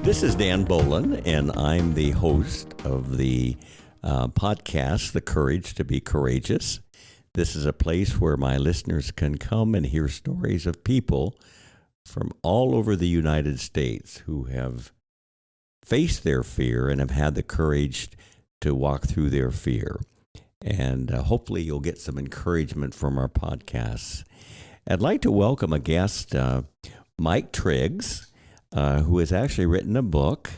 This is Dan Bolen, and I'm the host of the podcast, The Courage to Be Courageous. This is a place where my listeners can come and hear stories of people from all over the United States who have faced their fear and have had the courage to walk through their fear. And hopefully you'll get some encouragement from our podcasts. I'd like to welcome a guest, Mike Triggs, who has actually written a book,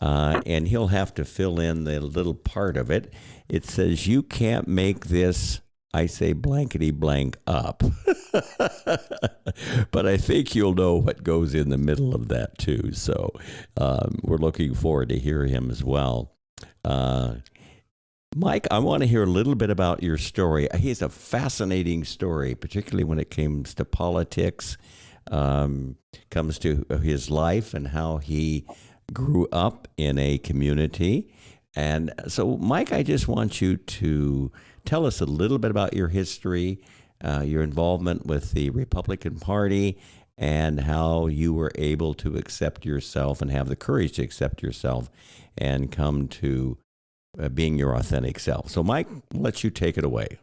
and he'll have to fill in the little part of it. It says, "You can't make this," I say, blankety blank up. But I think you'll know what goes in the middle of that too. So we're looking forward to hear him as well. Mike, I want to hear a little bit about your story. He has a fascinating story, particularly when it comes to politics, comes to his life and how he grew up in a community. And so, Mike, I just want you to tell us a little bit about your history, your involvement with the Republican Party, and how you were able to accept yourself and have the courage to accept yourself and come to being your authentic self. So, Mike, I'll let you take it away.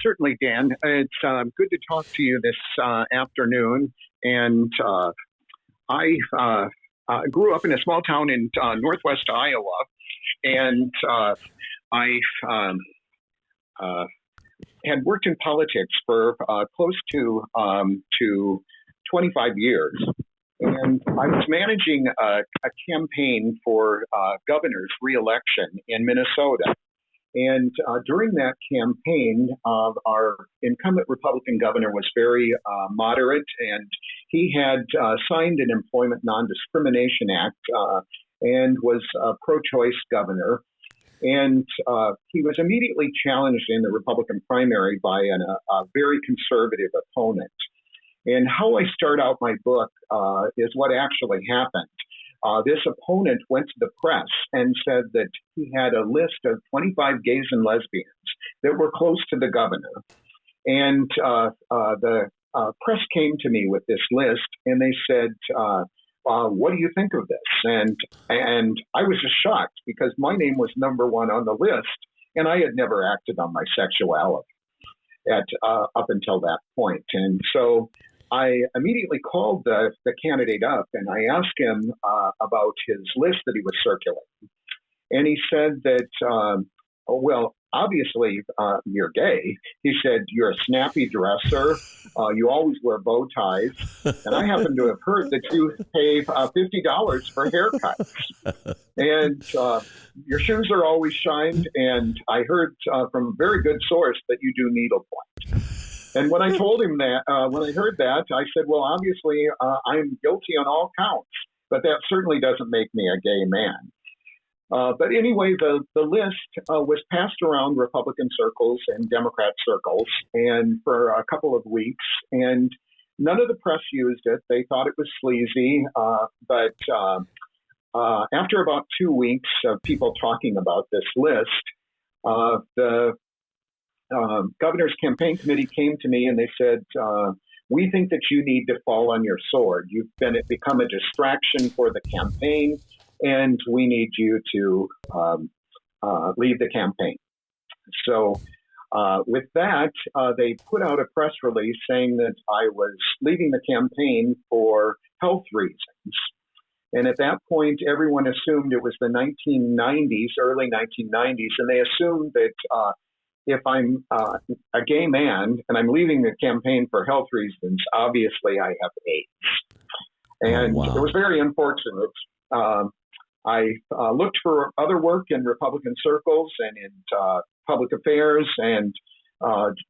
Certainly, Dan. It's good to talk to you this afternoon. And I grew up in a small town in northwest Iowa, and I had worked in politics for close to 25 years. And I was managing a campaign for governor's reelection in Minnesota. And during that campaign, our incumbent Republican governor was very moderate, and he had signed an Employment Non-Discrimination Act and was a pro-choice governor. And he was immediately challenged in the Republican primary by a very conservative opponent. And how I start out my book is what actually happened. This opponent went to the press and said that he had a list of 25 gays and lesbians that were close to the governor. And the press came to me with this list, and they said, what do you think of this? And I was just shocked because my name was number one on the list, and I had never acted on my sexuality up until that point. And so I immediately called the candidate up, and I asked him about his list that he was circulating. And he said that, well, obviously you're gay. He said, you're a snappy dresser. You always wear bow ties. And I happen to have heard that you pay $50 for haircuts. And your shoes are always shined. And I heard from a very good source that you do needlepoint. And when I told him that, when I heard that, I said, well, obviously, I'm guilty on all counts, but that certainly doesn't make me a gay man. But anyway, the list was passed around Republican circles and Democrat circles and for a couple of weeks, and none of the press used it. They thought it was sleazy, but after about 2 weeks of people talking about this list, the governor's campaign committee came to me and they said, we think that you need to fall on your sword. You've become a distraction for the campaign, and we need you to leave the campaign. So with that, they put out a press release saying that I was leaving the campaign for health reasons. And at that point, everyone assumed it was the 1990s, early 1990s, and they assumed that if I'm a gay man and I'm leaving the campaign for health reasons, obviously I have AIDS. And It was very unfortunate. I looked for other work in Republican circles and in public affairs, and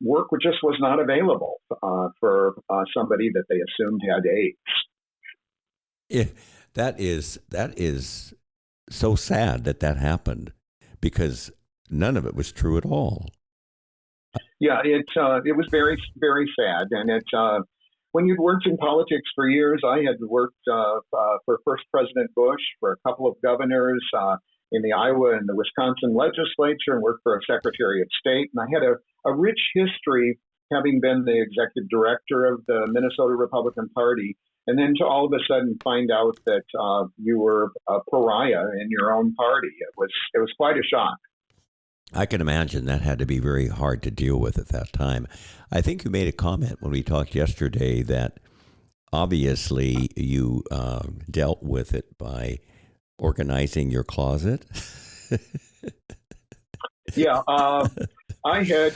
work just was not available for somebody that they assumed had AIDS. Yeah, that is so sad that happened, because none of it was true at all. Yeah, it was very, very sad. And when you'd worked in politics for years, I had worked for first President Bush, for a couple of governors in the Iowa and the Wisconsin legislature, and worked for a Secretary of State. And I had a rich history, having been the executive director of the Minnesota Republican Party, and then to all of a sudden find out that you were a pariah in your own party. It was quite a shock. I can imagine that had to be very hard to deal with at that time. I think you made a comment when we talked yesterday that obviously you dealt with it by organizing your closet. Yeah, I had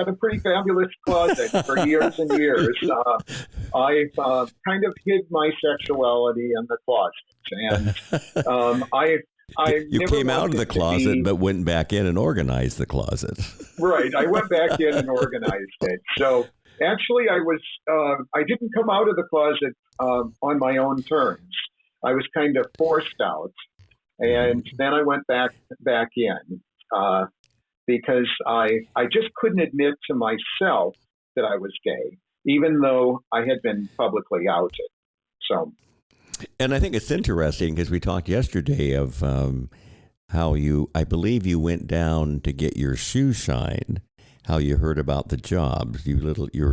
a pretty fabulous closet for years and years. I kind of hid my sexuality in the closet, and I You never came out of the wanted to closet, be. but went back in and organized the closet. Right, I went back in and organized it. So actually, I didn't come out of the closet on my own terms. I was kind of forced out, and then I went back in because I just couldn't admit to myself that I was gay, even though I had been publicly outed. So. And I think it's interesting because we talked yesterday of how I believe you went down to get your shoe shine, how you heard about the jobs, your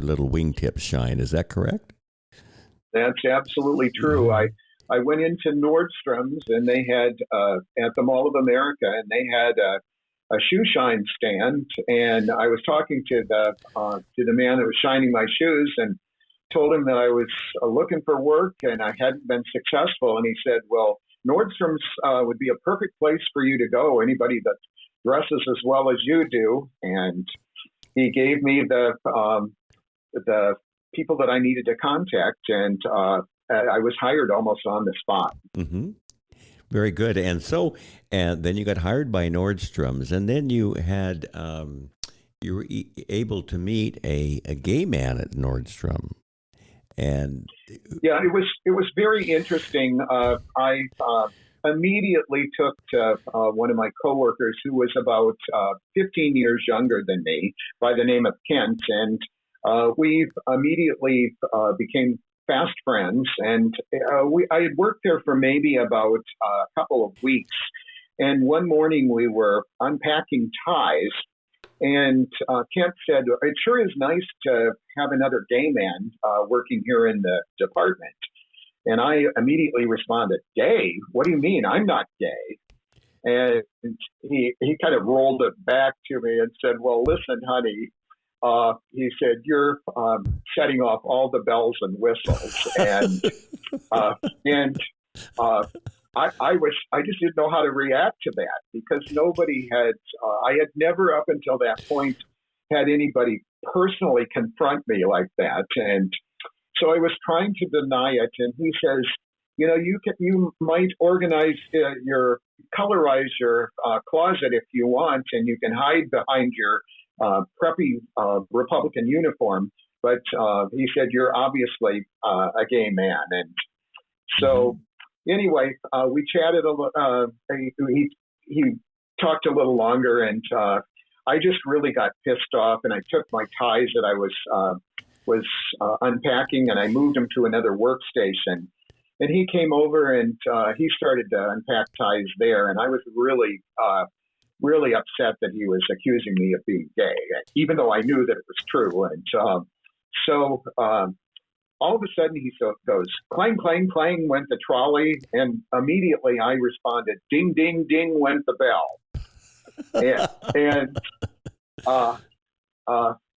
little wingtip shine. Is that correct? That's absolutely true. I went into Nordstrom's, and they had at the Mall of America, and they had a shoe shine stand, and I was talking to the man that was shining my shoes, and told him that I was looking for work and I hadn't been successful. And he said, well, Nordstrom's would be a perfect place for you to go. Anybody that dresses as well as you do. And he gave me the people that I needed to contact. And I was hired almost on the spot. Mm-hmm. Very good. And then you got hired by Nordstrom's, and then you had, you were able to meet a gay man at Nordstrom. And yeah, it was very interesting. I immediately took to one of my coworkers who was about 15 years younger than me, by the name of Kent, and we immediately became fast friends. And I had worked there for maybe about a couple of weeks. And one morning we were unpacking ties. And Kent said, it sure is nice to have another gay man working here in the department. And I immediately responded, gay? What do you mean? I'm not gay. And he kind of rolled it back to me and said, well, listen, honey, he said, you're setting off all the bells and whistles. I just didn't know how to react to that, because nobody had, I had never up until that point had anybody personally confront me like that. And so I was trying to deny it. And he says, you know, you might colorize your closet if you want, and you can hide behind your preppy Republican uniform. But he said, you're obviously a gay man. And so anyway, we chatted a little. He talked a little longer, and I just really got pissed off. And I took my ties that I was unpacking, and I moved them to another workstation. And he came over, and he started to unpack ties there. And I was really upset that he was accusing me of being gay, even though I knew that it was true. And so all of a sudden he goes, clang, clang, clang went the trolley. And immediately I responded, ding, ding, ding went the bell. And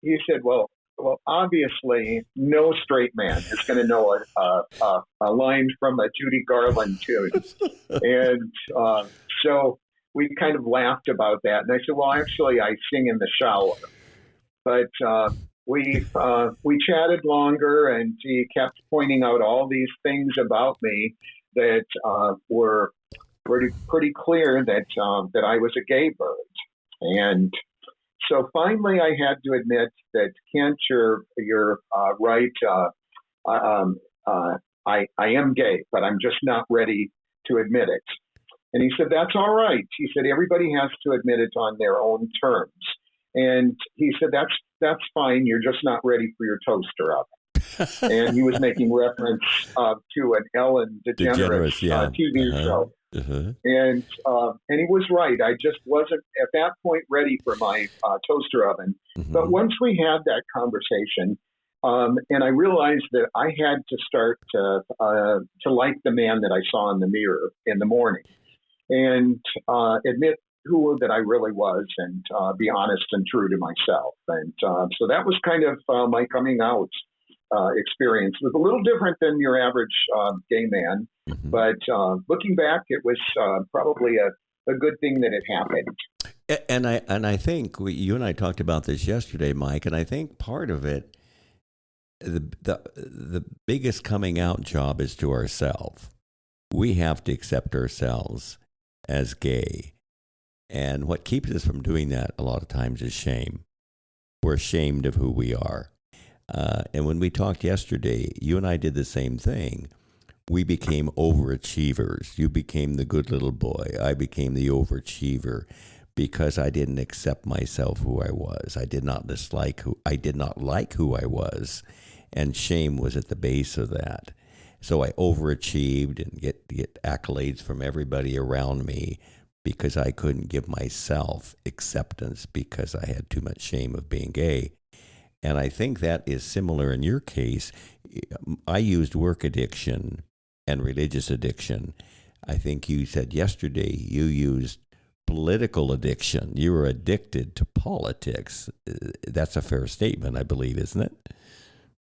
he said, well, obviously no straight man is going to know a line from a Judy Garland tune. And so we kind of laughed about that. And I said, well, actually I sing in the shower. But we chatted longer, and he kept pointing out all these things about me that were pretty clear that I was a gay bird. And so finally, I had to admit that, Kent, you're right. I am gay, but I'm just not ready to admit it. And he said, that's all right. He said, everybody has to admit it on their own terms. And he said, that's fine. You're just not ready for your toaster oven. And he was making reference to an Ellen DeGeneres TV show. And he was right. I just wasn't at that point ready for my toaster oven. But once we had that conversation, And I realized that I had to start to like the man that I saw in the mirror in the morning, and admit who that I really was, and be honest and true to myself. And so that was kind of my coming out experience. It was a little different than your average gay man, Mm-hmm. but looking back, it was probably a good thing that it happened. And I think you and I talked about this yesterday, Mike. And I think part of it, the biggest coming out job is to ourselves. We have to accept ourselves as gay, and what keeps us from doing that a lot of times is shame. We're ashamed of who we are. And when we talked yesterday, you and I did the same thing. We became overachievers. You became the good little boy. I became the overachiever because I didn't accept myself who I was. I did not like who I was, and shame was at the base of that. So I overachieved and get accolades from everybody around me because I couldn't give myself acceptance because I had too much shame of being gay. And I think that is similar in your case. I used work addiction and religious addiction. I think you said yesterday you used political addiction. You were addicted to politics. That's a fair statement, I believe, isn't it?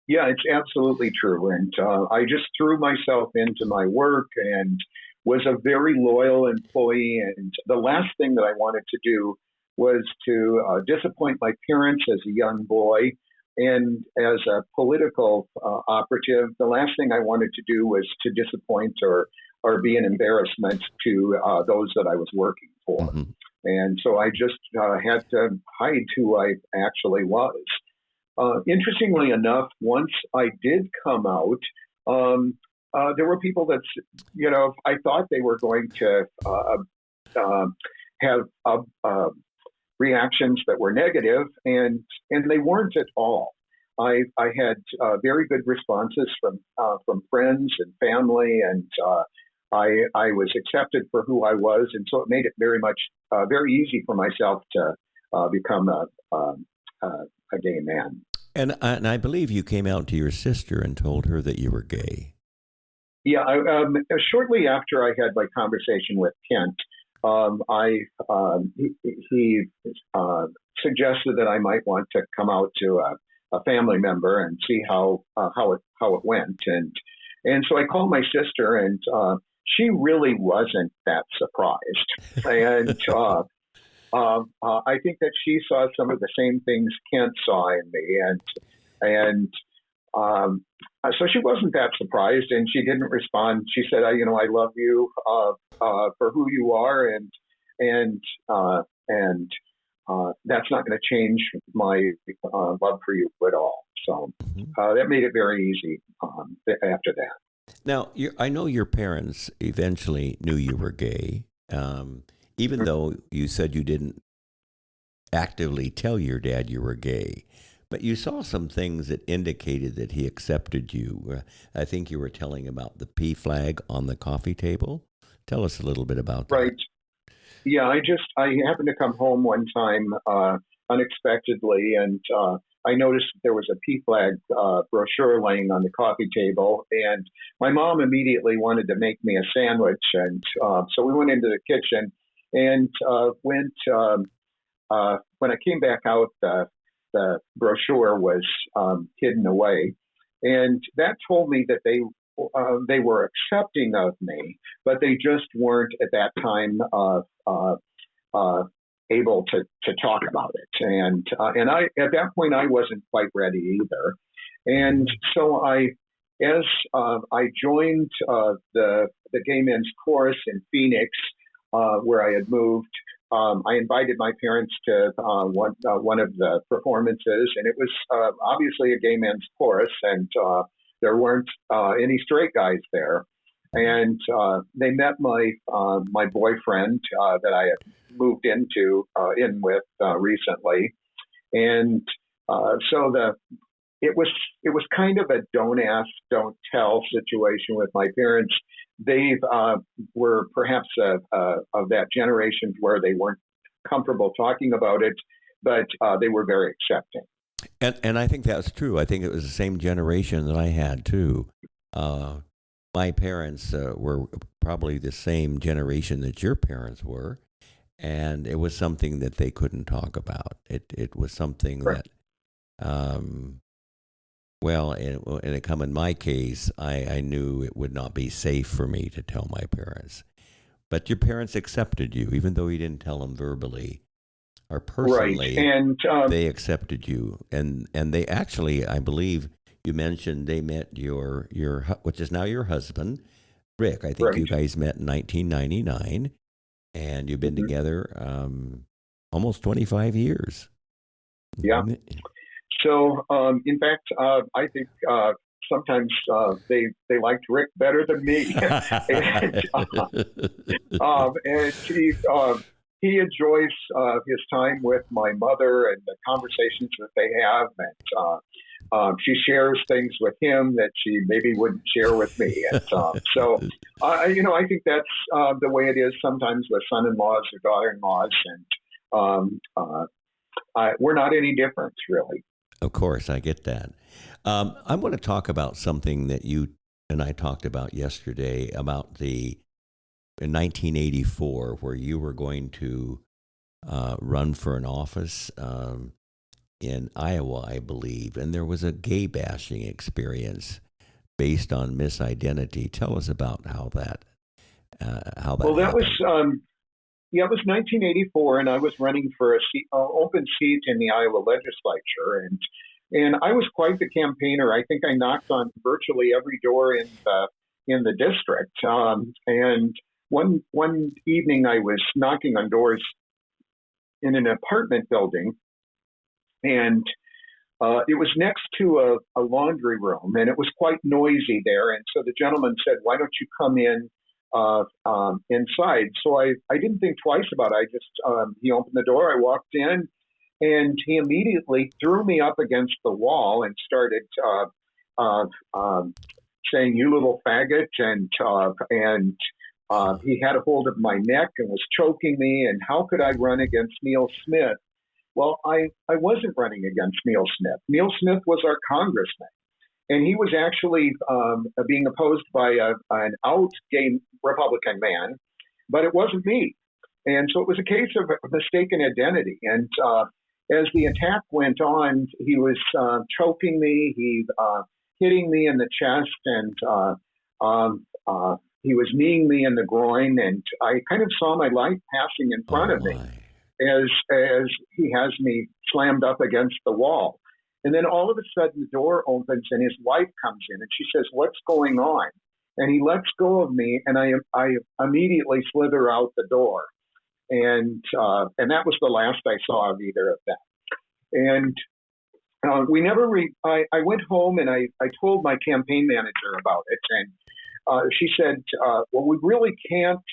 Yeah, it's absolutely true. And I just threw myself into my work and was a very loyal employee. And the last thing that I wanted to do was to disappoint my parents as a young boy. And as a political operative, the last thing I wanted to do was to disappoint or be an embarrassment to those that I was working for. Mm-hmm. And so I just had to hide who I actually was. Interestingly enough, once I did come out, there were people that, I thought they were going to have reactions that were negative, and they weren't at all. I had very good responses from friends and family, and I was accepted for who I was, and so it made it very easy for myself to become a gay man. And I believe you came out to your sister and told her that you were gay. Yeah, shortly after I had my conversation with Kent, he suggested that I might want to come out to a family member and see how it went, and so I called my sister, and she really wasn't that surprised, and I think that she saw some of the same things Kent saw in me, and so she wasn't that surprised, and she didn't respond. She said, "I love you for who you are, and that's not going to change my love for you at all." So that made it very easy after that. Now, I know your parents eventually knew you were gay, even though you said you didn't actively tell your dad you were gay. But you saw some things that indicated that he accepted you. I think you were telling about the P flag on the coffee table. Tell us a little bit about that. Right. Yeah, I happened to come home one time unexpectedly, and I noticed there was a P flag brochure laying on the coffee table, and my mom immediately wanted to make me a sandwich, and so we went into the kitchen, and when I came back out, the brochure was hidden away, and that told me that they were accepting of me, but they just weren't at that time able to talk about it, and I at that point I wasn't quite ready either, and so as I joined the gay men's chorus in Phoenix, where I had moved. I invited my parents to one of the performances, and it was obviously a gay men's chorus, and there weren't any straight guys there. And they met my boyfriend that I had moved in with recently, and so it was kind of a don't ask, don't tell situation with my parents. They were perhaps of that generation where they weren't comfortable talking about it, but they were very accepting. And I think that's true. I think it was the same generation that I had too. Uh, my parents were probably the same generation that your parents were, and it was something that they couldn't talk about. It was something Right. that, um, well, and it come in my case, I knew it would not be safe for me to tell my parents. But your parents accepted you, even though you didn't tell them verbally or Right. personally. And They accepted you, and they actually, I believe, you mentioned they met which is now your husband, Rick. I think right. you guys met in 1999, and you've been Mhm. together almost 25 years. Yeah. So, in fact, I think sometimes they liked Rick better than me, and he enjoys his time with my mother and the conversations that they have, and she shares things with him that she maybe wouldn't share with me, and I think that's the way it is sometimes with son-in-laws or daughter-in-laws, and we're not any different, really. Of course, I get that. I want to talk about something that you and I talked about yesterday about the in 1984, where you were going to run for an office in Iowa, I believe, and there was a gay bashing experience based on misidentity. Tell us about how that Well, that was happened. it was 1984, and I was running for a open seat in the Iowa legislature, and I was quite the campaigner. I think I knocked on virtually every door in the district. And one evening, I was knocking on doors in an apartment building, and it was next to a laundry room, and it was quite noisy there. And so the gentleman said, "Why don't you come in inside?" So I didn't think twice about it. He opened the door. I walked in, and he immediately threw me up against the wall and started uh, um, saying, "You little faggot," and he had a hold of my neck and was choking me. And how could I run against Neil Smith? Well, I wasn't running against Neil Smith. Neil Smith was our congressman, and he was actually being opposed by an out gay Republican man, but it wasn't me. And so it was a case of mistaken identity. And as the attack went on, he was choking me, he hitting me in the chest, and he was kneeing me in the groin. And I kind of saw my life passing in Oh front of me my! as he has me slammed up against the wall. And then all of a sudden the door opens and his wife comes in and she says, "What's going on?" And he lets go of me, and I immediately slither out the door. And that was the last I saw of either of them. And we never. I went home and I told my campaign manager about it, and she said, "Well, we really can't.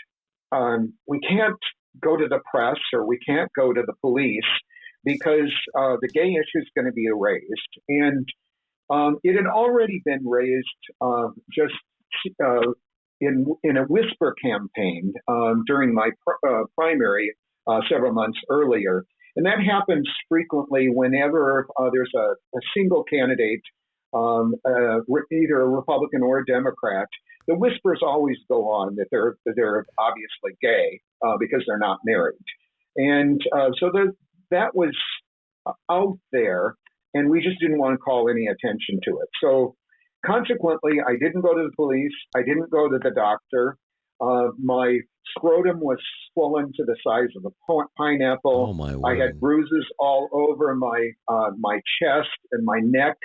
We can't go to the press or we can't go to the police because the gay issue is going to be erased." And it had already been raised just in a whisper campaign during my primary several months earlier. And that happens frequently whenever there's a single candidate, either a Republican or a Democrat. The whispers always go on that they're obviously gay because they're not married, and that was out there, and we just didn't want to call any attention to it. So consequently, I didn't go to the police. I didn't go to the doctor. My scrotum was swollen to the size of a Oh pineapple. my I had word! bruises all over my chest and my neck.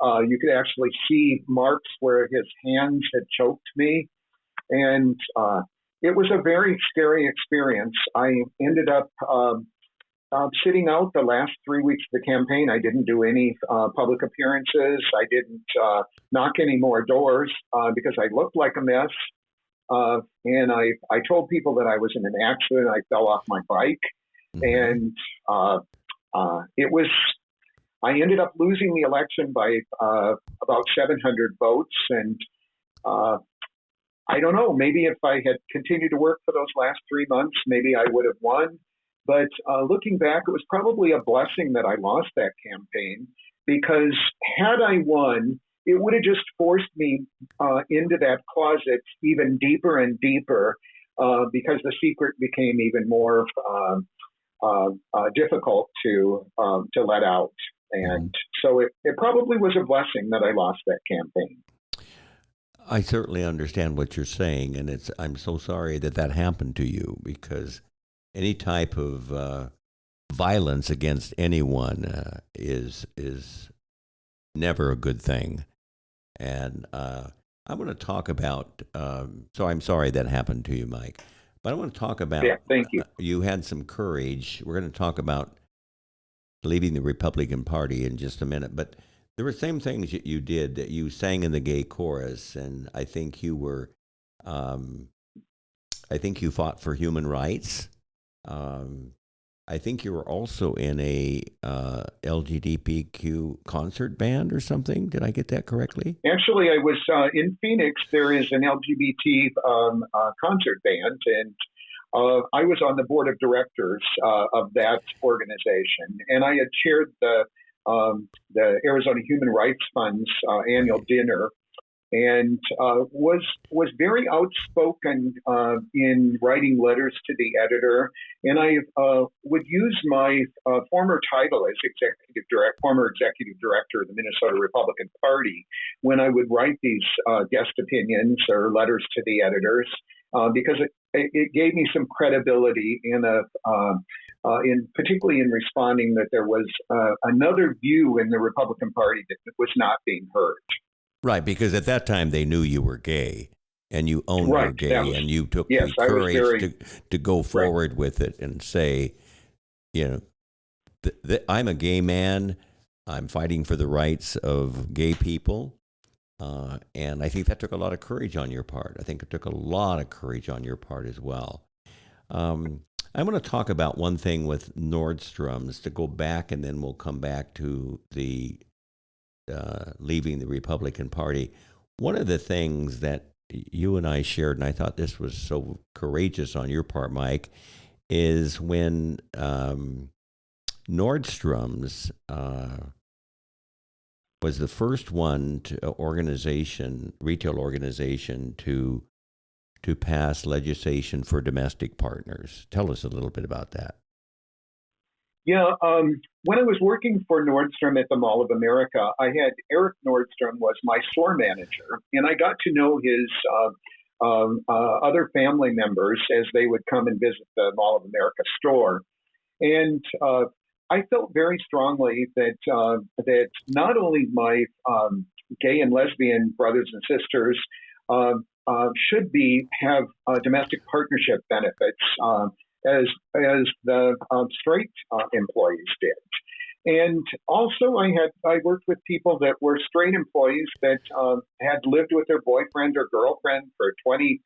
You could actually see marks where his hands had choked me, and it was a very scary experience. I ended up sitting out the last 3 weeks of the campaign. I didn't do any public appearances. I didn't knock any more doors because I looked like a mess. And I told people that I was in an accident. I fell off my bike, Mm-hmm. and it was. I ended up losing the election by about 700 votes, and uh, I don't know. Maybe if I had continued to work for those last 3 months, maybe I would have won. But looking back, it was probably a blessing that I lost that campaign because had I won, it would have just forced me into that closet even deeper and deeper because the secret became even more difficult to let out. And so it probably was a blessing that I lost that campaign. I certainly understand what you're saying, and I'm so sorry that that happened to you, because any type of violence against anyone is never a good thing. And I want to talk about. So I'm sorry that happened to you, Mike. But I want to talk about. Yeah, thank you. You had some courage. We're going to talk about leaving the Republican Party in just a minute, but there were same things that you did, that you sang in the gay chorus, and I think you were, I think you fought for human rights. I think you were also in a LGBTQ concert band or something. Did I get that correctly? Actually, I was in Phoenix. There is an LGBT concert band, and I was on the board of directors of that organization, and I had chaired the Arizona Human Rights Fund's annual dinner, and was very outspoken in writing letters to the editor. And I would use my former title as former executive director of the Minnesota Republican Party when I would write these guest opinions or letters to the editors, because it gave me some credibility in particularly in responding that there was another view in the Republican Party that was not being heard. Right, because at that time they knew you were gay, and you owned you were gay, and you took the courage to go forward with it and say, you know, I'm a gay man, I'm fighting for the rights of gay people, and I think that took a lot of courage on your part. I think it took a lot of courage on your part as well. I want to talk about one thing with Nordstrom's, to go back, and then we'll come back to the leaving the Republican Party. One of the things that you and I shared, and I thought this was so courageous on your part, Mike, is when Nordstrom's was the first retail organization to pass legislation for domestic partners. Tell us a little bit about that. Yeah, when I was working for Nordstrom at the Mall of America, I had Eric Nordstrom was my store manager, and I got to know his other family members as they would come and visit the Mall of America store. And I felt very strongly that not only my gay and lesbian brothers and sisters should have domestic partnership benefits as the straight employees did. And also I worked with people that were straight employees that had lived with their boyfriend or girlfriend for 20,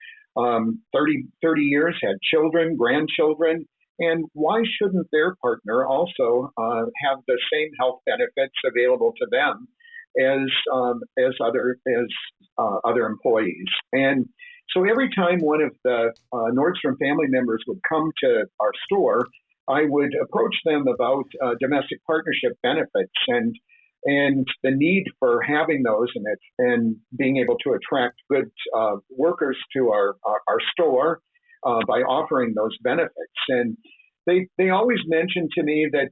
30 years, had children, grandchildren. And why shouldn't their partner also have the same health benefits available to them as other employees? And so every time one of the Nordstrom family members would come to our store, I would approach them about domestic partnership benefits and the need for having those and being able to attract good workers to our store by offering those benefits. And they always mentioned to me that,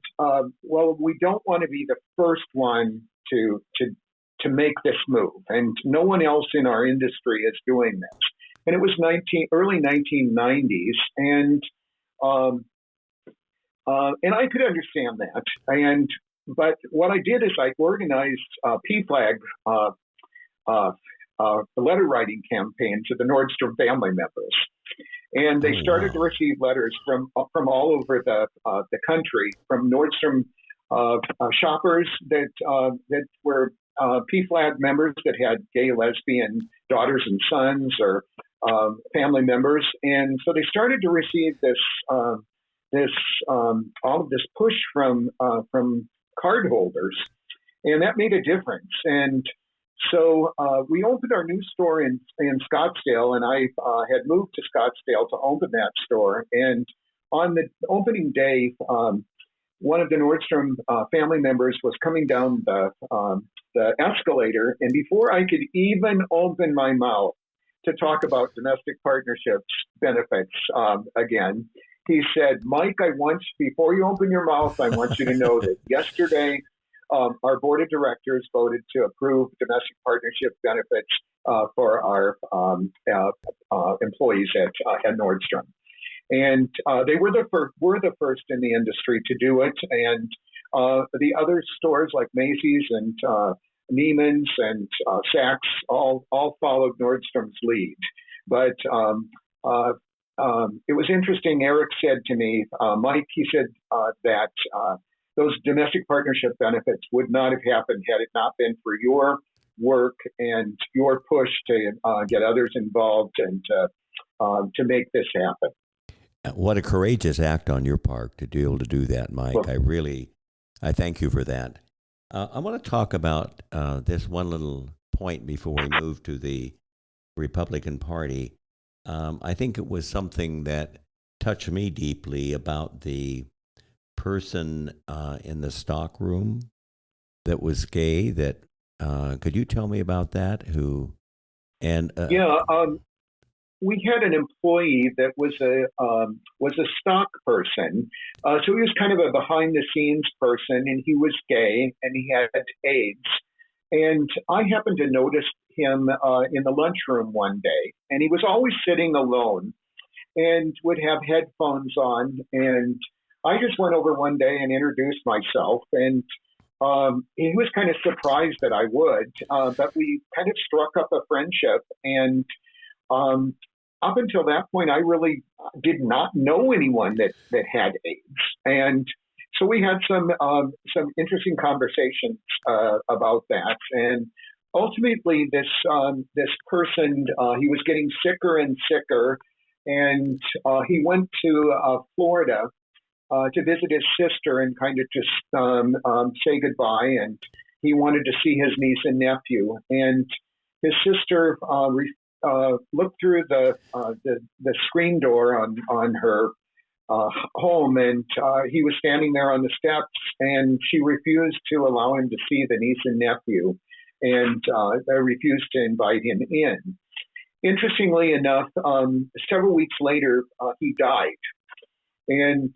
well, we don't want to be the first one to make this move, and no one else in our industry is doing this. And it was early 1990s, and I could understand that. But what I did is I organized a PFLAG letter writing campaign to the Nordstrom family members, and they started to receive letters from all over the country from Nordstrom shoppers that were PFLAG members that had gay, lesbian daughters and sons or family members, and so they started to receive all of this push from card holders, and that made a difference. And so we opened our new store in Scottsdale, and I had moved to Scottsdale to open that store. And on the opening day, one of the Nordstrom family members was coming down the escalator, and before I could even open my mouth to talk about domestic partnerships benefits again, he said, "Mike, before you open your mouth, I want you to know that yesterday our board of directors voted to approve domestic partnership benefits for our employees at Nordstrom." And they were the first in the industry to do it. And the other stores like Macy's and Neiman's and Saks all followed Nordstrom's lead. But it was interesting. Eric said to me, Mike, he said that those domestic partnership benefits would not have happened had it not been for your work and your push to get others involved and to make this happen. What a courageous act on your part to be able to do that, Mike. Well, I thank you for that. I want to talk about this one little point before we move to the Republican Party. I think it was something that touched me deeply about the person in the stock room that was gay. Could you tell me about that? We had an employee that was a stock person, so he was kind of a behind the scenes person, and he was gay and he had AIDS. And I happened to notice him in the lunchroom one day, and he was always sitting alone and would have headphones on. And I just went over one day and introduced myself, and he was kind of surprised that I would, but we kind of struck up a friendship. And up until that point, I really did not know anyone that had AIDS. And so we had some interesting conversations about that. And ultimately, this person, he was getting sicker and sicker, and he went to Florida to visit his sister and kind of just say goodbye. And he wanted to see his niece and nephew. And his sister looked through the screen door on her home, and he was standing there on the steps, and she refused to allow him to see the niece and nephew, and refused to invite him in. Interestingly enough, several weeks later, he died. And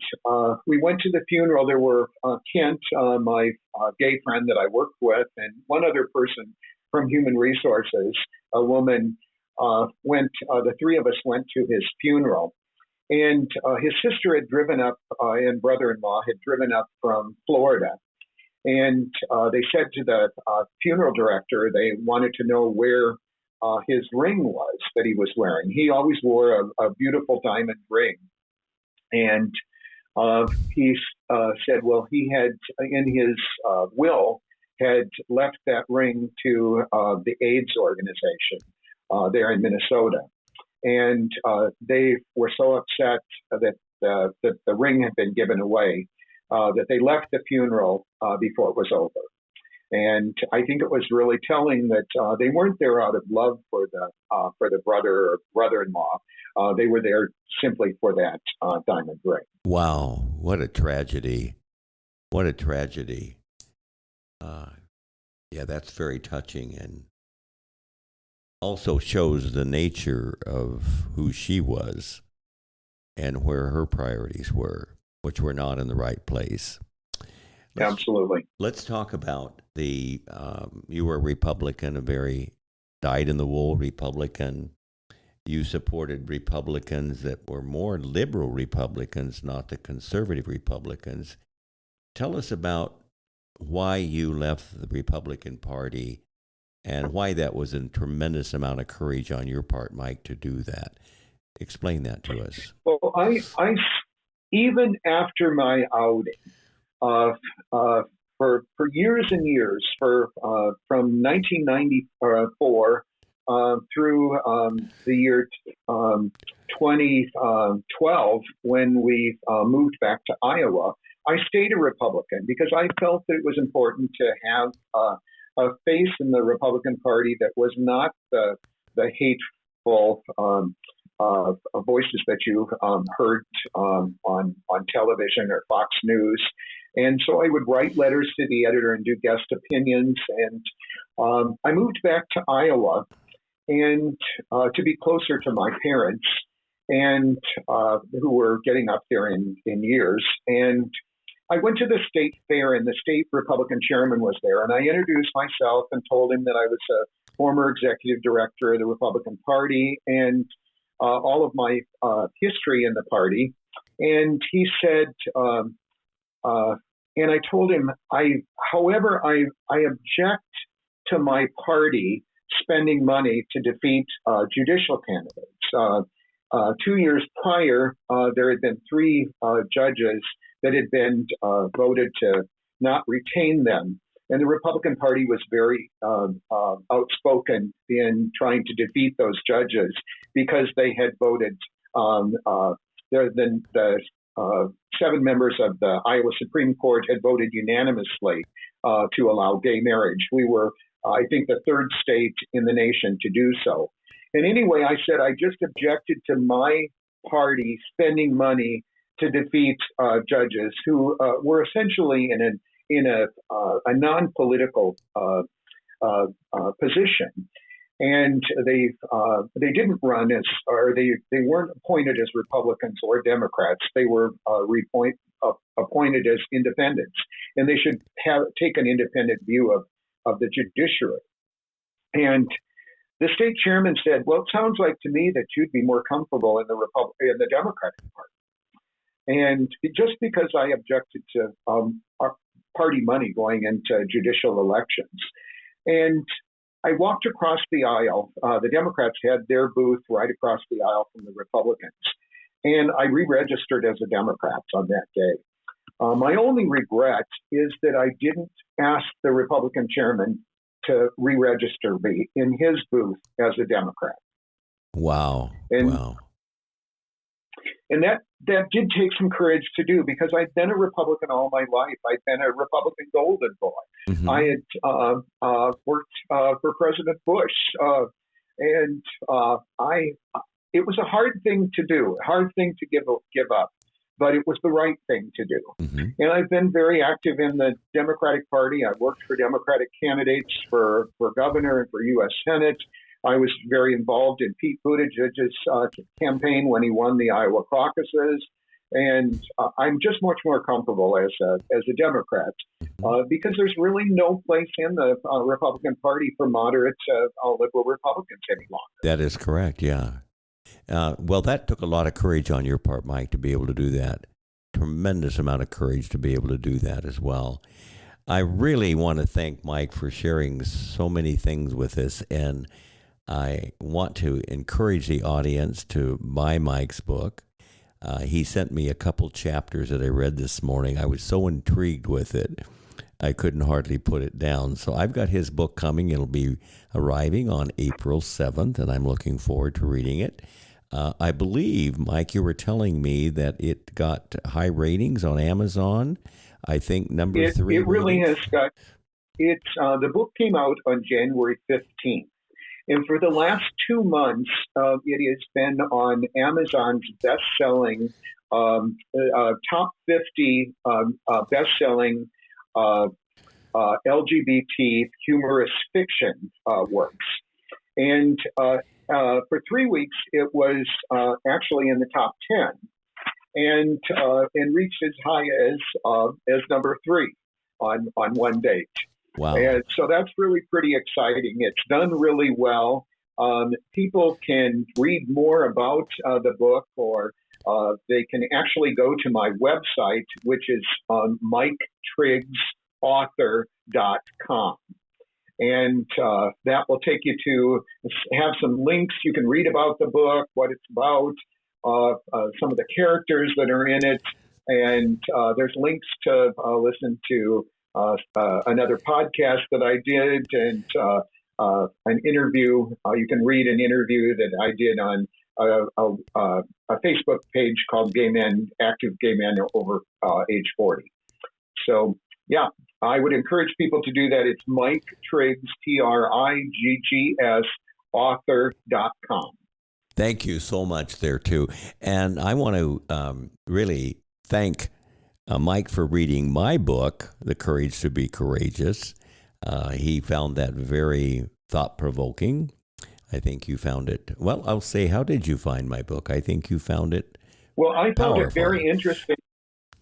we went to the funeral. There were Kent, my gay friend that I worked with, and one other person from Human Resources, a woman, the three of us went to his funeral. And his sister had driven up, and brother-in-law had driven up from Florida. And they said to the funeral director, they wanted to know where his ring was that he was wearing. He always wore a beautiful diamond ring. And he said, well, he had, in his will, had left that ring to the AIDS organization there in Minnesota. And they were so upset that the ring had been given away that they left the funeral before it was over. And I think it was really telling that they weren't there out of love for the brother or brother-in-law. They were there simply for that diamond ring. Wow, what a tragedy! What a tragedy! Yeah, that's very touching, and also shows the nature of who she was and where her priorities were, which were not in the right place. Absolutely. Let's talk about you were a Republican, a very dyed-in-the-wool Republican. You supported Republicans that were more liberal Republicans, not the conservative Republicans. Tell us about why you left the Republican Party and why that was a tremendous amount of courage on your part, Mike, to do that. Explain that to us. Well, I even after my outing, for years and years, from 1994 through the year 2012, when we moved back to Iowa, I stayed a Republican because I felt that it was important to have a face in the Republican Party that was not the hateful voices that you heard on television or Fox News. And so I would write letters to the editor and do guest opinions. And I moved back to Iowa and to be closer to my parents, and who were getting up there in years. And I went to the state fair, and the state Republican chairman was there. And I introduced myself and told him that I was a former executive director of the Republican Party and all of my history in the party. And he said, and I told him, however, I object to my party spending money to defeat judicial candidates. 2 years prior, there had been 3 judges that had been voted to not retain them. And the Republican Party was very outspoken in trying to defeat those judges because they had voted, the 7 members of the Iowa Supreme Court had voted unanimously to allow gay marriage. We were, I think, the 3rd state in the nation to do so. And anyway, I said I just objected to my party spending money to defeat judges who were essentially in a non-political position, and they didn't run as, or they weren't appointed as Republicans or Democrats. They were appointed as independents, and they should take an independent view of the judiciary. And the state chairman said, "Well, it sounds like to me that you'd be more comfortable in the Democratic Party." And just because I objected to our party money going into judicial elections, and I walked across the aisle. The Democrats had their booth right across the aisle from the Republicans, and I re-registered as a Democrat on that day. My only regret is that I didn't ask the Republican chairman to re-register me in his booth as a Democrat. Wow. And, wow. And that did take some courage to do, because I'd been a Republican all my life. I'd been a Republican golden boy. Mm-hmm. I had worked for President Bush, and it was a hard thing to do, a hard thing to give up, but it was the right thing to do. Mm-hmm. And I've been very active in the Democratic Party. I worked for Democratic candidates for governor and for U.S. Senate. I was very involved in Pete Buttigieg's campaign when he won the Iowa caucuses, and I'm just much more comfortable as a Democrat because there's really no place in the Republican Party for moderate liberal Republicans any longer. That is correct, yeah. Well, that took a lot of courage on your part, Mike, to be able to do that. Tremendous amount of courage to be able to do that as well. I really want to thank Mike for sharing so many things with us, and I want to encourage the audience to buy Mike's book. He sent me a couple chapters that I read this morning. I was so intrigued with it, I couldn't hardly put it down. So I've got his book coming. It'll be arriving on April 7th, and I'm looking forward to reading it. I believe, Mike, you were telling me that it got high ratings on Amazon. I think number 3. It really has got. It's the book came out on January 15th. And for the last 2 months, it has been on Amazon's best-selling, top 50 best-selling LGBT humorous fiction works. And for 3 weeks, it was actually in the top 10, and reached as high as number 3 on one date. Wow. And so that's really pretty exciting. It's done really well. People can read more about the book, or they can actually go to my website, which is MikeTriggsAuthor.com. And that will take you to have some links. You can read about the book, what it's about, some of the characters that are in it. And there's links to listen to another podcast that I did, and an interview. You can read an interview that I did on a Facebook page called Active Gay Men Over Age 40. So, yeah, I would encourage people to do that. It's Mike Triggs, Triggs, author.com. Thank you so much there, too. And I want to really thank Mike for reading my book, The Courage to Be Courageous. He found that very thought-provoking. I think you found it, well, I'll say, how did you find my book? I think you found it Well, I found powerful. it very interesting.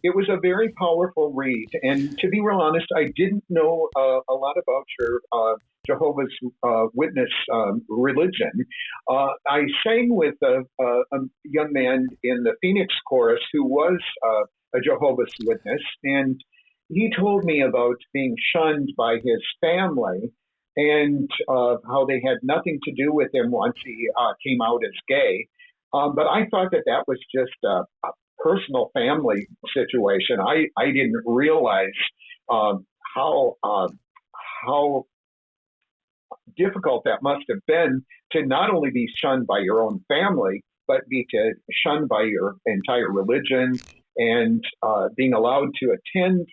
It was a very powerful read. And to be real honest, I didn't know a lot about your Jehovah's Witness religion. I sang with a young man in the Phoenix chorus who was a Jehovah's Witness, and he told me about being shunned by his family and how they had nothing to do with him once he came out as gay. But I thought that was just a personal family situation. I didn't realize how difficult that must have been to not only be shunned by your own family, but be shunned by your entire religion and being allowed to attend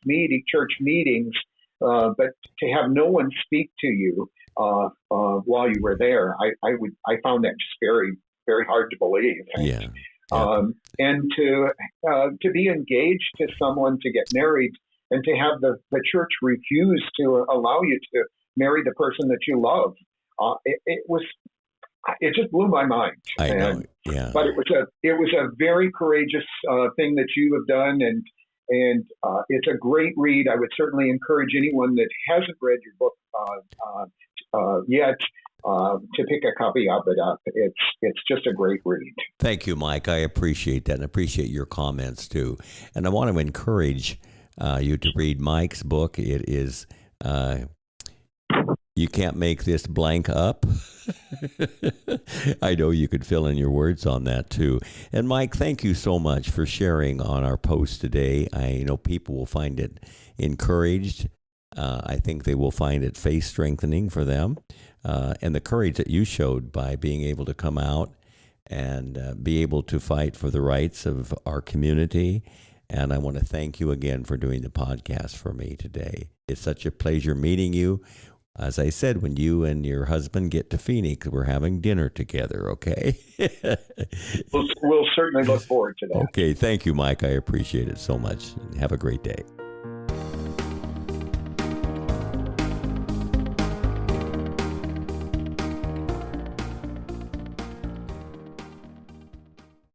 church meetings, but to have no one speak to you while you were there. I found that just very, very hard to believe. Yeah. And to be engaged to someone to get married and to have the church refuse to allow you to marry the person that you love, it just blew my mind. I know. Yeah. But it was a very courageous thing that you have done, and it's a great read. I would certainly encourage anyone that hasn't read your book yet to pick a copy of it up. It's just a great read. Thank you, Mike. I appreciate that, and appreciate your comments too. And I want to encourage you to read Mike's book. It is You Can't Make This Blank Up. I know you could fill in your words on that too. And Mike, thank you so much for sharing on our post today. I know people will find it encouraged. I think they will find it faith strengthening for them. And the courage that you showed by being able to come out and be able to fight for the rights of our community. And I want to thank you again for doing the podcast for me today. It's such a pleasure meeting you. As I said, when you and your husband get to Phoenix, we're having dinner together, okay? We'll certainly look forward to that. Okay, thank you, Mike. I appreciate it so much. Have a great day.